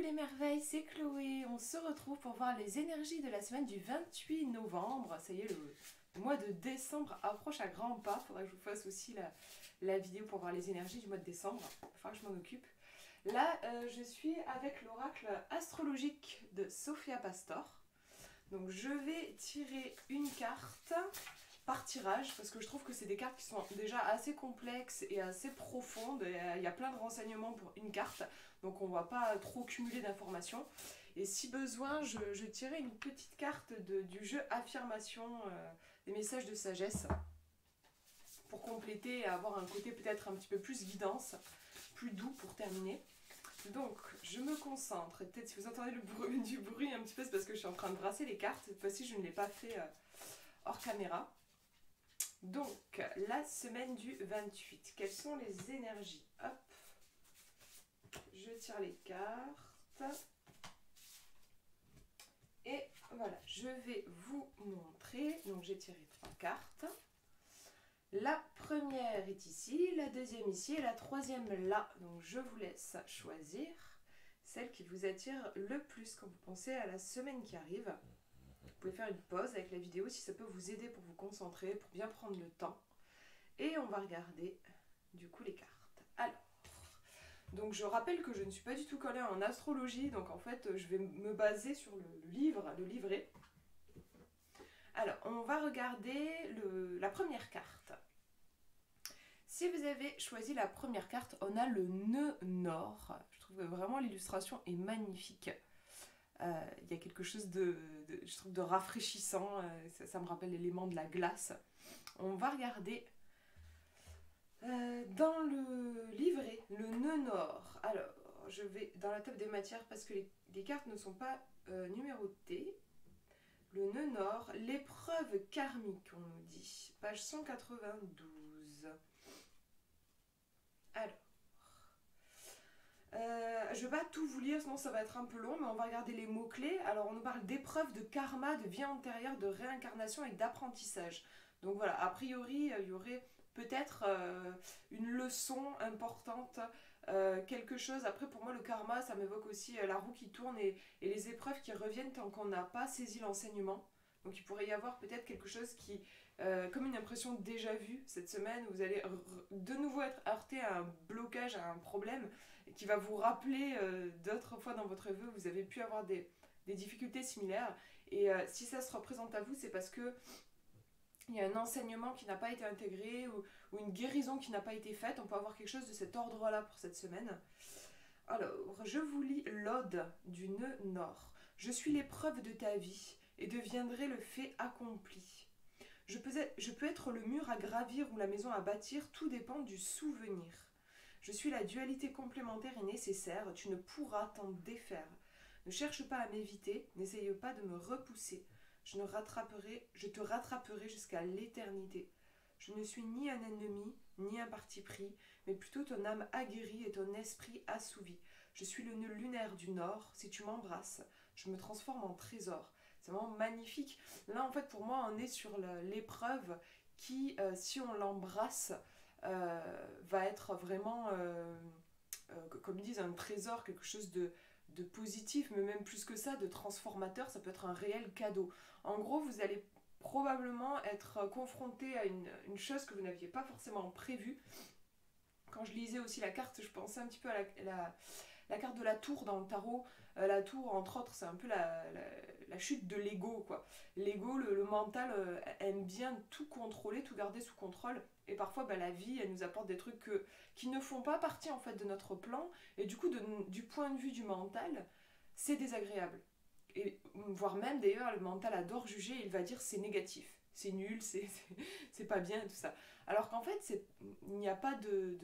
les merveilles, c'est Chloé. On se retrouve pour voir les énergies de la semaine du 28 novembre. Ça y est, le mois de décembre approche à grands pas. Faudra que je vous fasse aussi la vidéo pour voir les énergies du mois de décembre. Il faudra que je m'en occupe. Là, je suis avec l'oracle astrologique de Sophia Pastor. Donc je vais tirer une carte par tirage parce que je trouve que c'est des cartes qui sont déjà assez complexes et assez profondes. Il y a plein de renseignements pour une carte, donc on ne va pas trop cumuler d'informations. Et si besoin, je tirerai une petite carte du jeu affirmation, des messages de sagesse, pour compléter et avoir un côté peut-être un petit peu plus guidance, plus doux pour terminer. Donc, je me concentre, et peut-être si vous entendez du bruit un petit peu, c'est parce que je suis en train de brasser les cartes. Cette fois-ci, je ne l'ai pas fait hors caméra. Donc, la semaine du 28, quelles sont les énergies? Hop, je tire les cartes. Et voilà, je vais vous montrer. Donc, j'ai tiré 3 cartes. La première est ici, la deuxième ici et la troisième là. Donc je vous laisse choisir celle qui vous attire le plus quand vous pensez à la semaine qui arrive. Vous pouvez faire une pause avec la vidéo si ça peut vous aider pour vous concentrer, pour bien prendre le temps. Et on va regarder du coup les cartes. Alors, donc je rappelle que je ne suis pas du tout collée en astrologie, donc en fait je vais me baser sur le livret. Alors, on va regarder la première carte. Si vous avez choisi la première carte, on a le nœud nord. Je trouve que vraiment l'illustration est magnifique. Il y a quelque chose je trouve de rafraîchissant. Ça me rappelle l'élément de la glace. On va regarder dans le livret, le nœud nord. Alors, je vais dans la table des matières parce que les cartes ne sont pas numérotées. Le nœud nord, l'épreuve karmique, on nous dit. Page 192. Alors, je ne vais pas tout vous lire, sinon ça va être un peu long, mais on va regarder les mots-clés. Alors, on nous parle d'épreuve, de karma, de vie antérieure, de réincarnation et d'apprentissage. Donc voilà, a priori, il y aurait peut-être une leçon importante, quelque chose. Après, pour moi, le karma, ça m'évoque aussi la roue qui tourne et les épreuves qui reviennent tant qu'on n'a pas saisi l'enseignement. Donc il pourrait y avoir peut-être quelque chose qui, comme une impression déjà vue cette semaine, où vous allez de nouveau être heurté à un blocage, à un problème, et qui va vous rappeler d'autres fois dans votre vie, vous avez pu avoir des difficultés similaires. Et si ça se représente à vous, c'est parce que il y a un enseignement qui n'a pas été intégré ou une guérison qui n'a pas été faite. On peut avoir quelque chose de cet ordre-là pour cette semaine. Alors, je vous lis l'ode du nœud nord. Je suis l'épreuve de ta vie et deviendrai le fait accompli. Je peux être le mur à gravir ou la maison à bâtir, tout dépend du souvenir. Je suis la dualité complémentaire et nécessaire, tu ne pourras t'en défaire. Ne cherche pas à m'éviter, n'essaye pas de me repousser. Je te rattraperai jusqu'à l'éternité. Je ne suis ni un ennemi, ni un parti pris, mais plutôt ton âme aguerrie et ton esprit assouvi. Je suis le nœud lunaire du Nord. Si tu m'embrasses, je me transforme en trésor. C'est vraiment magnifique. Là, en fait, pour moi, on est sur l'épreuve qui, si on l'embrasse, va être vraiment, comme ils disent, un trésor, quelque chose de positif, mais même plus que ça, de transformateur. Ça peut être un réel cadeau. En gros, vous allez probablement être confronté à une chose que vous n'aviez pas forcément prévue. Quand je lisais aussi la carte, je pensais un petit peu à la carte de la tour dans le tarot. La tour, entre autres, c'est un peu la chute de l'ego, quoi. L'ego, le mental, aime bien tout contrôler, tout garder sous contrôle. Et parfois, la vie, elle nous apporte des trucs qui ne font pas partie, en fait, de notre plan. Et du coup, du point de vue du mental, c'est désagréable. Et voire même, d'ailleurs, le mental adore juger, il va dire c'est négatif. C'est nul, c'est pas bien et tout ça. Alors qu'en fait, il n'y a pas de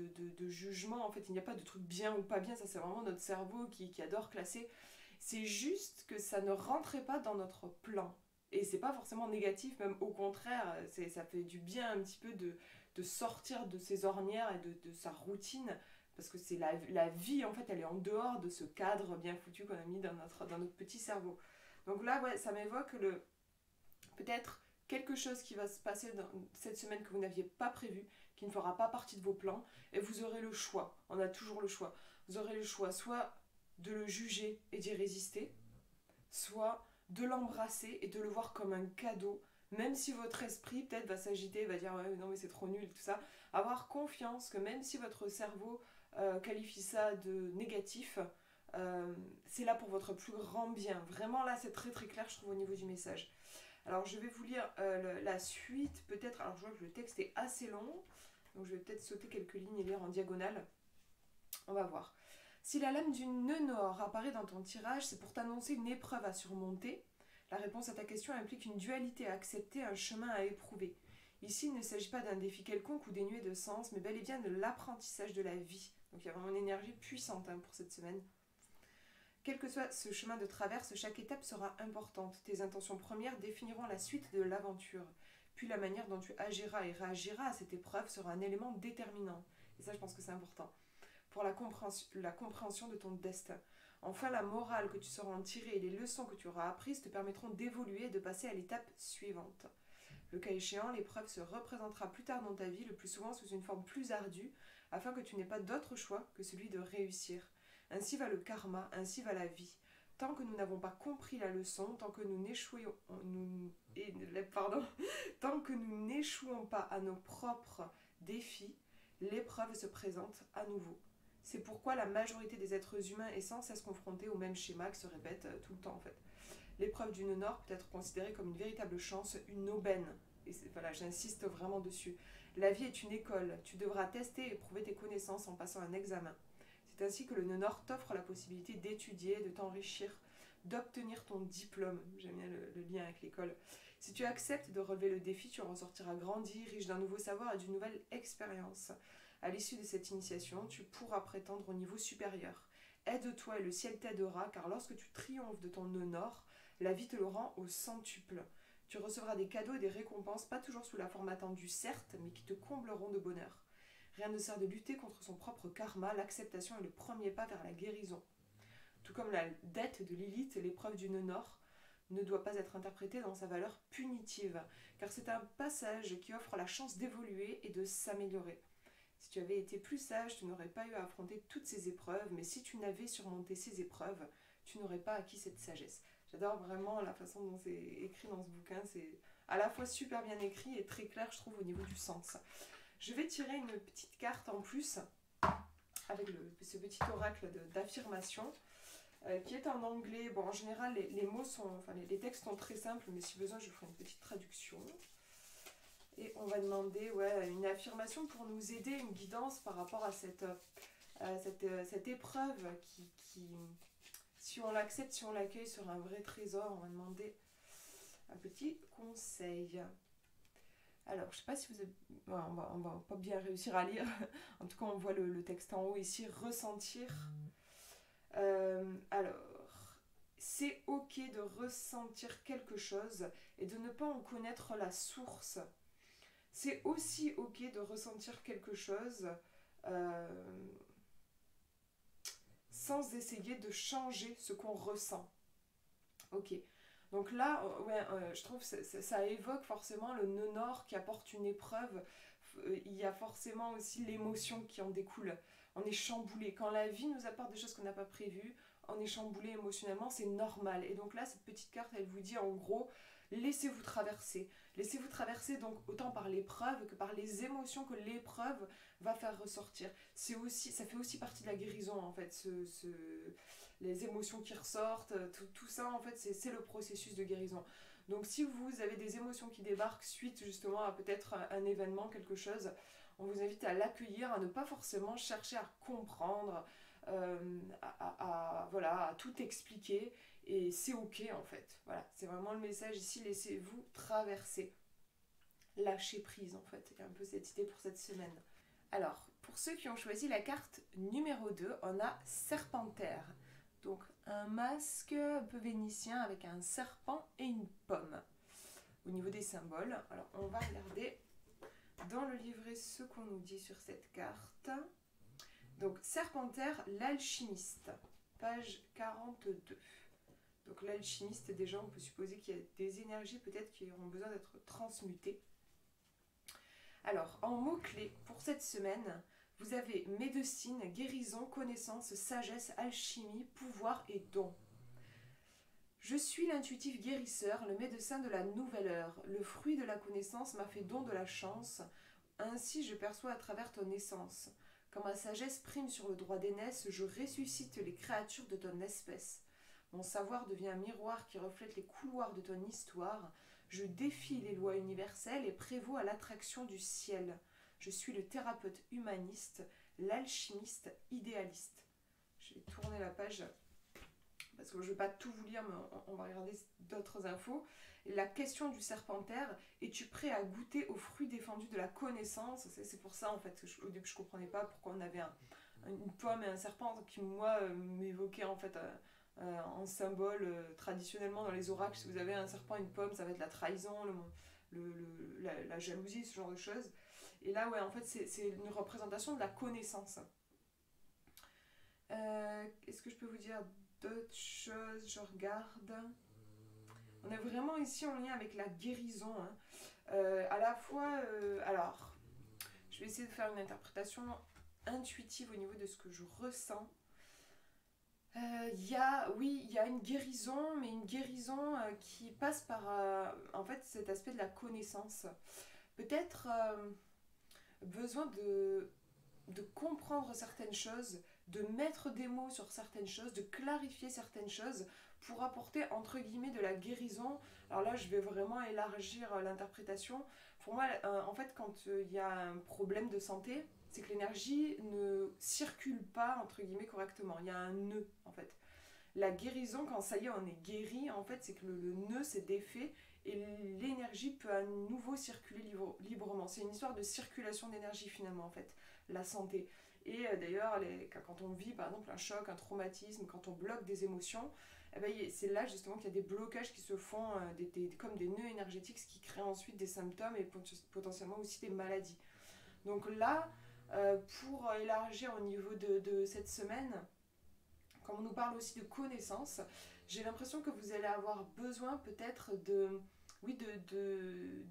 jugement, en fait, il n'y a pas de truc bien ou pas bien, ça c'est vraiment notre cerveau qui adore classer. C'est juste que ça ne rentrait pas dans notre plan. Et c'est pas forcément négatif, même au contraire, ça fait du bien un petit peu de sortir de ses ornières et de sa routine, parce que c'est la vie, en fait, elle est en dehors de ce cadre bien foutu qu'on a mis dans notre petit cerveau. Donc là, ouais, ça m'évoque peut-être quelque chose qui va se passer dans cette semaine que vous n'aviez pas prévu, qui ne fera pas partie de vos plans, et vous aurez le choix. On a toujours le choix. Vous aurez le choix, soit de le juger et d'y résister, soit de l'embrasser et de le voir comme un cadeau, même si votre esprit peut-être va s'agiter, va dire ouais, non mais c'est trop nul, tout ça. Avoir confiance que même si votre cerveau qualifie ça de négatif, c'est là pour votre plus grand bien. Vraiment là c'est très très clair je trouve au niveau du message. Alors je vais vous lire la suite peut-être, alors je vois que le texte est assez long, donc je vais peut-être sauter quelques lignes et lire en diagonale. On va voir. Si la lame du nœud nord apparaît dans ton tirage, c'est pour t'annoncer une épreuve à surmonter. La réponse à ta question implique une dualité à accepter, un chemin à éprouver. Ici, il ne s'agit pas d'un défi quelconque ou dénué de sens, mais bel et bien de l'apprentissage de la vie. Donc il y a vraiment une énergie puissante pour cette semaine. Quel que soit ce chemin de traverse, chaque étape sera importante. Tes intentions premières définiront la suite de l'aventure. Puis la manière dont tu agiras et réagiras à cette épreuve sera un élément déterminant. Et ça, je pense que c'est important pour la compréhension de ton destin. Enfin, la morale que tu sauras en tirer et les leçons que tu auras apprises te permettront d'évoluer et de passer à l'étape suivante. Le cas échéant, l'épreuve se représentera plus tard dans ta vie, le plus souvent sous une forme plus ardue, afin que tu n'aies pas d'autre choix que celui de réussir. Ainsi va le karma, ainsi va la vie. Tant que nous n'avons pas compris la leçon, tant que nous n'échouons pas à nos propres défis, l'épreuve se présente à nouveau. C'est pourquoi la majorité des êtres humains est sans cesse confrontée au même schéma qui se répète tout le temps en fait. L'épreuve du nœud nord peut être considérée comme une véritable chance, une aubaine. Et voilà, j'insiste vraiment dessus. La vie est une école. Tu devras tester et prouver tes connaissances en passant un examen. C'est ainsi que le nœud nord t'offre la possibilité d'étudier, de t'enrichir, d'obtenir ton diplôme. J'aime bien le lien avec l'école. Si tu acceptes de relever le défi, tu en ressortiras grandi, riche d'un nouveau savoir et d'une nouvelle expérience. À l'issue de cette initiation, tu pourras prétendre au niveau supérieur. Aide-toi et le ciel t'aidera, car lorsque tu triomphes de ton nœud nord, la vie te le rend au centuple. Tu recevras des cadeaux et des récompenses, pas toujours sous la forme attendue, certes, mais qui te combleront de bonheur. Rien ne sert de lutter contre son propre karma, l'acceptation est le premier pas vers la guérison. Tout comme la dette de Lilith, l'épreuve du nœud nord ne doit pas être interprétée dans sa valeur punitive, car c'est un passage qui offre la chance d'évoluer et de s'améliorer. Si tu avais été plus sage, tu n'aurais pas eu à affronter toutes ces épreuves, mais si tu n'avais surmonté ces épreuves, tu n'aurais pas acquis cette sagesse. J'adore vraiment la façon dont c'est écrit dans ce bouquin, c'est à la fois super bien écrit et très clair, je trouve, au niveau du sens. Je vais tirer une petite carte en plus, avec ce petit oracle d'affirmation, qui est en anglais. Bon, en général, les mots sont, enfin, les textes sont très simples, mais si besoin, je ferai une petite traduction. Et on va demander une affirmation pour nous aider, une guidance par rapport à cette épreuve qui, si on l'accepte, si on l'accueille, sera un vrai trésor. On va demander un petit conseil. Alors, je ne sais pas si vous avez... Ouais, on va pas bien réussir à lire. En tout cas, on voit le texte en haut ici, ressentir. Alors, c'est ok de ressentir quelque chose et de ne pas en connaître la source. C'est aussi ok de ressentir quelque chose sans essayer de changer ce qu'on ressent. Ok. Donc là, je trouve que ça évoque forcément le nœud nord qui apporte une épreuve. Il y a forcément aussi l'émotion qui en découle. On est chamboulé. Quand la vie nous apporte des choses qu'on n'a pas prévues, on est chamboulé émotionnellement, c'est normal. Et donc là, cette petite carte, elle vous dit en gros, laissez-vous traverser. Laissez-vous traverser donc autant par l'épreuve que par les émotions que l'épreuve va faire ressortir. Ça fait aussi partie de la guérison en fait, les émotions qui ressortent, tout ça en fait c'est le processus de guérison. Donc si vous avez des émotions qui débarquent suite justement à peut-être un événement, quelque chose, on vous invite à l'accueillir, à ne pas forcément chercher à comprendre, à tout expliquer, et c'est ok en fait. Voilà, c'est vraiment le message ici, laissez-vous traverser. Lâcher prise en fait, et un peu cette idée pour cette semaine. Alors, pour ceux qui ont choisi la carte numéro 2, on a Serpentaire. Donc un masque un peu vénitien avec un serpent et une pomme. Au niveau des symboles, alors on va regarder dans le livret ce qu'on nous dit sur cette carte. Donc Serpentaire, l'alchimiste, page 42. Donc l'alchimiste, déjà on peut supposer qu'il y a des énergies peut-être qui auront besoin d'être transmutées. Alors en mots-clés pour cette semaine, Vous avez médecine, guérison, connaissance, sagesse, alchimie, pouvoir et don. Je suis l'intuitif guérisseur, le médecin de la nouvelle heure. Le fruit de la connaissance m'a fait don de la chance. Ainsi je perçois à travers ton essence. Quand ma sagesse prime sur le droit d'aînesse, je ressuscite les créatures de ton espèce. Mon savoir devient un miroir qui reflète les couloirs de ton histoire. Je défie les lois universelles et prévaux à l'attraction du ciel. Je suis le thérapeute humaniste, l'alchimiste idéaliste. Je vais tourner la page parce que je ne vais pas tout vous lire, mais on va regarder d'autres infos. La question du serpentaire, es-tu prêt à goûter aux fruits défendus de la connaissance? C'est pour ça en fait que au début je ne comprenais pas pourquoi on avait une pomme et un serpent qui moi m'évoquait en fait en symbole traditionnellement dans les oracles. Si vous avez un serpent et une pomme, ça va être la trahison, la jalousie, ce genre de choses. Et là ouais en fait c'est une représentation de la connaissance. Est-ce que je peux vous dire d'autres choses? Je regarde. On est vraiment ici en lien avec la guérison. Hein. À la fois, alors, je vais essayer de faire une interprétation intuitive au niveau de ce que je ressens. Il y a une guérison, mais une guérison qui passe par, en fait, cet aspect de la connaissance. Peut-être besoin de comprendre certaines choses, de mettre des mots sur certaines choses, de clarifier certaines choses pour apporter entre guillemets de la guérison. Alors là je vais vraiment élargir l'interprétation. Pour moi en fait quand il y a un problème de santé, c'est que l'énergie ne circule pas entre guillemets correctement, il y a un nœud en fait. La guérison, quand ça y est on est guéri, en fait c'est que le nœud s'est défait et l'énergie peut à nouveau circuler librement. C'est une histoire de circulation d'énergie finalement en fait, la santé. Et d'ailleurs, quand on vit par exemple un choc, un traumatisme, quand on bloque des émotions, eh ben, c'est là justement qu'il y a des blocages qui se font comme des nœuds énergétiques, ce qui crée ensuite des symptômes et potentiellement aussi des maladies. Donc là, pour élargir au niveau de cette semaine, comme on nous parle aussi de connaissances, j'ai l'impression que vous allez avoir besoin peut-être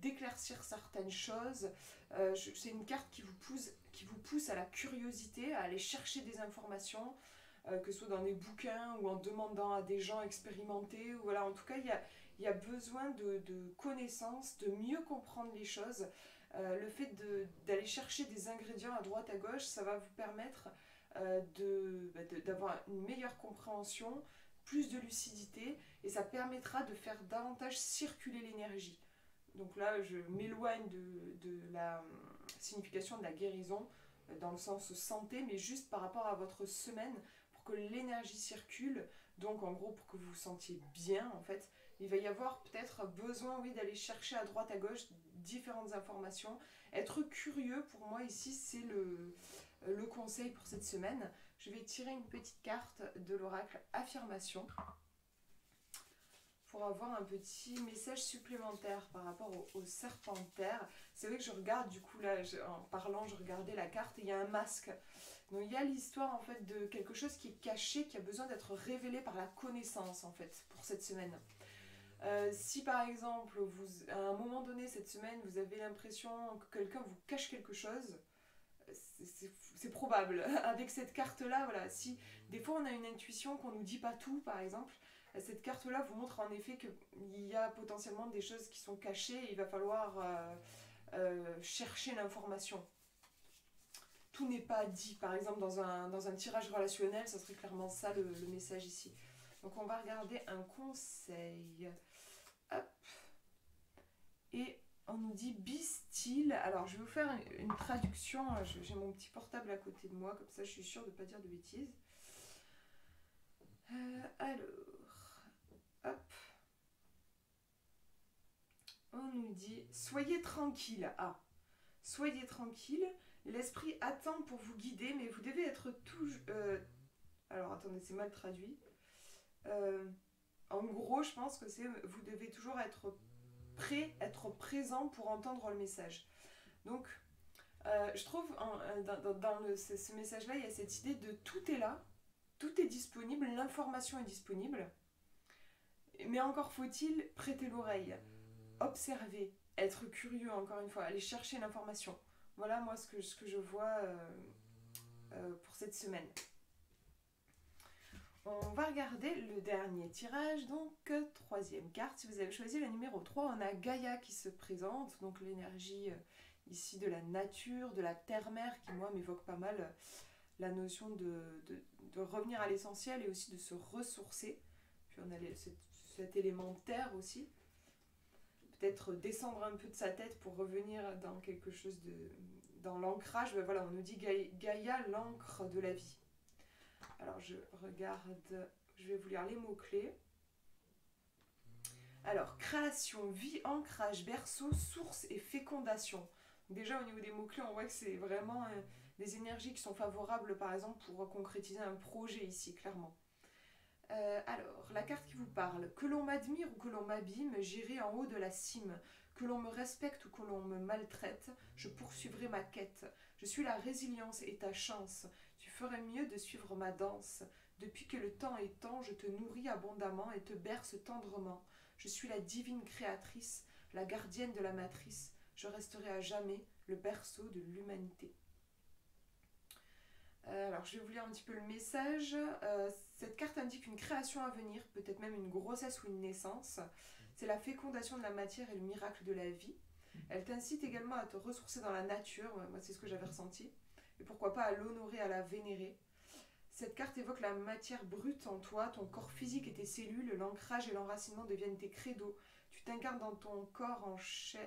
d'éclaircir certaines choses. C'est une carte qui vous pousse à la curiosité, à aller chercher des informations, que ce soit dans des bouquins ou en demandant à des gens expérimentés. Ou voilà, en tout cas, il y a besoin de connaissances, de mieux comprendre les choses. Le fait d'aller chercher des ingrédients à droite à gauche, ça va vous permettre d'avoir une meilleure compréhension, plus de lucidité, et ça permettra de faire davantage circuler l'énergie. Donc là, je m'éloigne de la signification de la guérison dans le sens santé, mais juste par rapport à votre semaine, pour que l'énergie circule, donc en gros pour que vous vous sentiez bien en fait. Il va y avoir peut-être besoin, oui, d'aller chercher à droite à gauche différentes informations. Être curieux, pour moi ici, c'est le conseil pour cette semaine. Je vais tirer une petite carte de l'oracle affirmation pour avoir un petit message supplémentaire par rapport au serpentaire. C'est vrai que je regarde, du coup là, en parlant, je regardais la carte et il y a un masque. Donc il y a l'histoire en fait de quelque chose qui est caché, qui a besoin d'être révélé par la connaissance en fait, pour cette semaine. Si par exemple, à un moment donné cette semaine, vous avez l'impression que quelqu'un vous cache quelque chose, c'est probable. Avec cette carte-là, voilà, si des fois on a une intuition qu'on ne nous dit pas tout, par exemple, cette carte-là vous montre en effet qu'il y a potentiellement des choses qui sont cachées et il va falloir chercher l'information. Tout n'est pas dit. Par exemple, dans un tirage relationnel, ça serait clairement ça le message ici. Donc on va regarder un conseil. Hop. Et on nous dit be still. Alors je vais vous faire une traduction. J'ai mon petit portable à côté de moi, comme ça je suis sûre de ne pas dire de bêtises. Alors, hop. On nous dit soyez tranquille. Ah, soyez tranquille. L'esprit attend pour vous guider, mais vous devez être toujours. Alors attendez, c'est mal traduit. En gros, je pense que c'est vous devez toujours être prêt, être présent pour entendre le message. Donc, je trouve dans ce message-là, il y a cette idée de tout est là, tout est disponible, l'information est disponible, mais encore faut-il prêter l'oreille, observer, être curieux, encore une fois, aller chercher l'information. Voilà, moi, ce que je vois pour cette semaine. On va regarder le dernier tirage, donc troisième carte. Si vous avez choisi le numéro 3, on a Gaïa qui se présente, donc l'énergie ici de la nature, de la terre-mère, qui moi m'évoque pas mal la notion de revenir à l'essentiel et aussi de se ressourcer. Puis on a cet élément terre aussi. Peut-être descendre un peu de sa tête pour revenir dans quelque chose dans l'ancrage. Ben voilà, on nous dit Gaïa, l'encre de la vie. Alors je regarde, je vais vous lire les mots-clés. Alors, création, vie, ancrage, berceau, source et fécondation. Déjà au niveau des mots-clés, on voit que c'est vraiment des énergies qui sont favorables par exemple pour concrétiser un projet ici, clairement. Alors, la carte qui vous parle. Que l'on m'admire ou que l'on m'abîme, j'irai en haut de la cime. Que l'on me respecte ou que l'on me maltraite, je poursuivrai ma quête. Je suis la résilience et ta chance. Tu ferais mieux de suivre ma danse. Depuis que le temps est temps, je te nourris abondamment et te berce tendrement. Je suis la divine créatrice, la gardienne de la matrice. Je resterai à jamais le berceau de l'humanité. Alors, je vais vous lire un petit peu le message. Cette carte indique une création à venir, peut-être même une grossesse ou une naissance. C'est la fécondation de la matière et le miracle de la vie. Elle t'incite également à te ressourcer dans la nature. Moi, c'est ce que j'avais ressenti. Et pourquoi pas à l'honorer, à la vénérer. Cette carte évoque la matière brute en toi, ton corps physique et tes cellules. L'ancrage et l'enracinement deviennent tes credos. Tu t'incarnes dans ton corps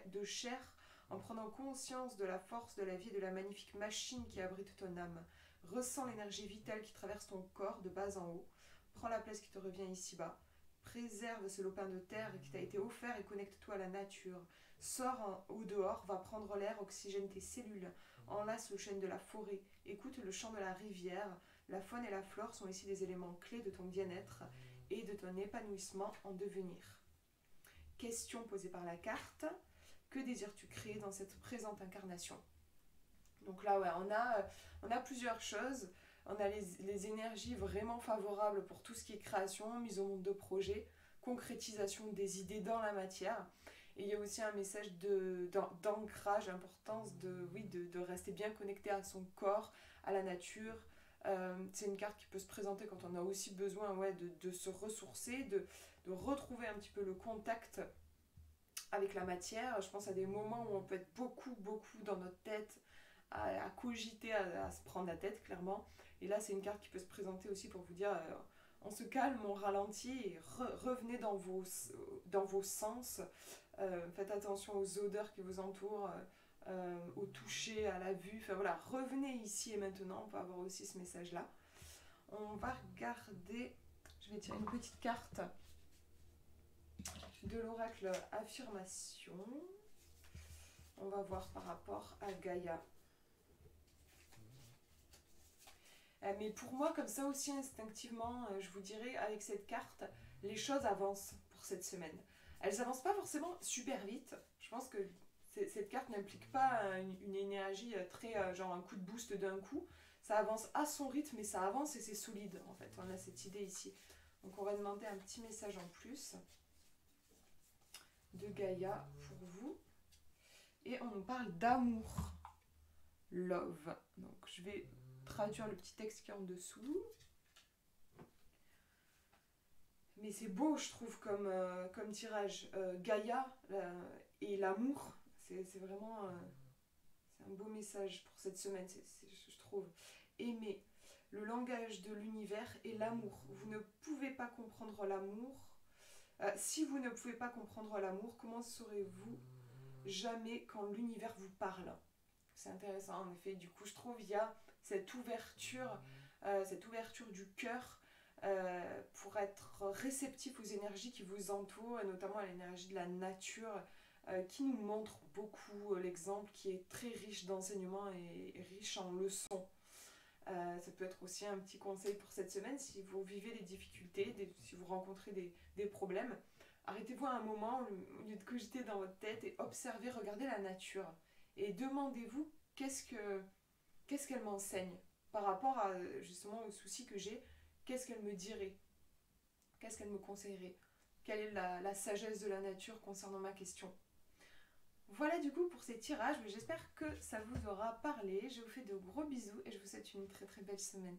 de chair en prenant conscience de la force de la vie et de la magnifique machine qui abrite ton âme. Ressens l'énergie vitale qui traverse ton corps de bas en haut. Prends la place qui te revient ici-bas. Préserve ce lopin de terre qui t'a été offert et connecte-toi à la nature. Sors au dehors, va prendre l'air, oxygène tes cellules. Enlace le chêne de la forêt. Écoute le chant de la rivière. La faune et la flore sont ici des éléments clés de ton bien-être et de ton épanouissement en devenir. Question posée par la carte. Que désires-tu créer dans cette présente incarnation ? Donc là, ouais, on a plusieurs choses. On a les énergies vraiment favorables pour tout ce qui est création, mise au monde de projets, concrétisation des idées dans la matière. Et il y a aussi un message d'ancrage, importance de rester bien connecté à son corps, à la nature. C'est une carte qui peut se présenter quand on a aussi besoin de se ressourcer, de retrouver un petit peu le contact avec la matière. Je pense à des moments où on peut être beaucoup dans notre tête, à cogiter, à se prendre la tête, clairement. Et là, c'est une carte qui peut se présenter aussi pour vous dire on se calme, on ralentit et revenez dans vos sens. Faites attention aux odeurs qui vous entourent, au toucher, à la vue. Enfin voilà, revenez ici et maintenant. On peut avoir aussi ce message-là. On va regarder. Je vais tirer une petite carte de l'oracle affirmation. On va voir par rapport à Gaïa. Mais pour moi, comme ça aussi instinctivement, je vous dirais, avec cette carte, les choses avancent pour cette semaine. Elles avancent pas forcément super vite. Je pense que cette carte n'implique pas une énergie très, genre un coup de boost d'un coup. Ça avance à son rythme, mais ça avance et c'est solide, en fait. On a cette idée ici. Donc on va demander un petit message en plus de Gaïa pour vous. Et on nous parle d'amour. Love. Donc je vais traduire le petit texte qui est en dessous. Mais c'est beau, je trouve, comme tirage. Gaïa et l'amour, c'est vraiment c'est un beau message pour cette semaine, je trouve. Aimer, le langage de l'univers et l'amour. Vous ne pouvez pas comprendre l'amour. Si vous ne pouvez pas comprendre l'amour, comment saurez-vous jamais quand l'univers vous parle ? C'est intéressant, en effet. Du coup, je trouve qu'il y a cette ouverture du cœur pour être réceptif aux énergies qui vous entourent, et notamment à l'énergie de la nature, qui nous montre beaucoup l'exemple, qui est très riche d'enseignements et riche en leçons. Ça peut être aussi un petit conseil pour cette semaine, si vous vivez des difficultés, si vous rencontrez des problèmes. Arrêtez-vous un moment, au lieu de cogiter dans votre tête, et observez, regardez la nature. Et demandez-vous qu'est-ce qu'elle m'enseigne par rapport à, justement, aux soucis que j'ai. Qu'est-ce qu'elle me dirait? Qu'est-ce qu'elle me conseillerait? Quelle est la sagesse de la nature concernant ma question? Voilà du coup pour ces tirages, mais j'espère que ça vous aura parlé. Je vous fais de gros bisous et je vous souhaite une très très belle semaine.